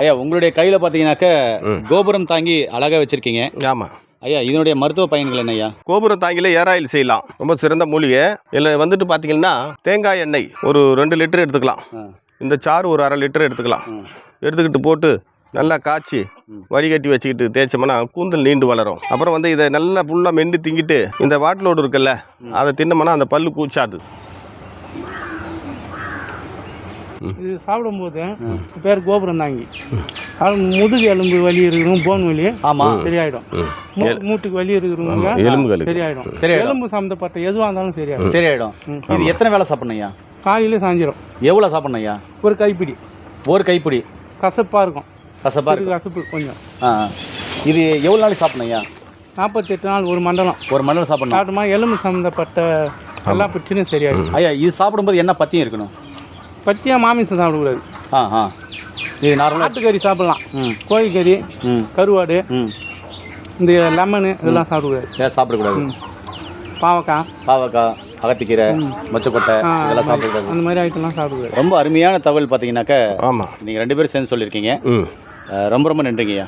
ஐயா உங்களுடைய கையில் பார்த்தீங்கன்னாக்க ம். கோபுரம் தாங்கி அழகாக வச்சுருக்கீங்க. ஆமாம். ஐயா இதனுடைய மருத்துவ பயன்கள் என்ன ஐயா? கோபுரம் தாங்கியில் ஏர் ஆயில் செய்யலாம், ரொம்ப சிறந்த மூலிகை. இதில் வந்துட்டு பார்த்தீங்கன்னா தேங்காய் எண்ணெய் ஒரு 2 லிட்டர் எடுத்துக்கலாம். ஆ. இந்த சாறு ஒரு 1/2 லிட்டர் எடுத்துக்கலாம். ம். எடுத்துக்கிட்டு போட்டு நல்லா காய்ச்சி வடிகட்டி வச்சுக்கிட்டு தேய்ச்சோம்னா கூந்தல் நீண்டு வளரும். அப்புறம் வந்து இதை நல்லா ஃபுல்லாக மெண்டு திங்கிட்டு இந்த வாட்டிலோடு இருக்குல்ல அதை தின்னோம்னா அந்த பல்லு கூச்சாது. இது சாப்பிடும்போது பேர் கோபுரம் தாங்கி. முதுகு எலும்பு வலி இருக்கிறவங்க போன் வலி ஆமாம் சரியாயிடும். மூட்டுக்கு வலி இருக்கிறவங்க எலும்புகளுக்கு சரியாயிடும். சரியாயிடும். எலும்பு சம்மந்தப்பட்ட எதுவாக இருந்தாலும் சரியாயிடும். சரியாயிடும். இது எத்தனை வேலை சாப்பிடணும் ஐயா? காலையில சாஞ்சிரும். எவ்வளோ சாப்பிடணும் ஐயா? ஒரு கைப்பிடி. ஒரு கைப்பிடி. கசப்பாக இருக்கும். கசப்பாக இருக்கு. கசப்பு கொஞ்சம். இது எவ்வளோ நாளைக்கு சாப்பிடணும் ஐயா? 48 நாள் ஒரு மண்டலம் ஒரு மண்டலம் சாப்பிடணும். சாப்பிட்டோமா எலும்பு சம்மந்தப்பட்ட எல்லா பிரச்சனையும் சரியாயிடும். ஐயா இது சாப்பிடும்போது என்ன பத்தியம் இருக்கணும்? பத்தியா மாமிசம் சாப்பிடக்கூடாது. இது நார்மலாக ஆட்டுக்கறி சாப்பிடலாம். ம் கோழிக்கறி, ம் கருவாடு, ம் இந்த லெமனு இதெல்லாம் சாப்பிடக்கூடாது. ஏன் சாப்பிடக்கூடாது? பாவக்காய், பாவக்காய், அகத்திக்கீரை, மொச்சக்கொட்டை இதெல்லாம் சாப்பிடக்கூடாது. அந்த மாதிரி ஐட்டம்லாம் சாப்பிடக்கூடாது. ரொம்ப அருமையான தகவல் பார்த்தீங்கன்னாக்க ஆமாம். நீங்கள் 2 பேரும் சேர்ந்து சொல்லியிருக்கீங்க. ம். ரொம்ப ரொம்ப நன்றிங்கய்யா.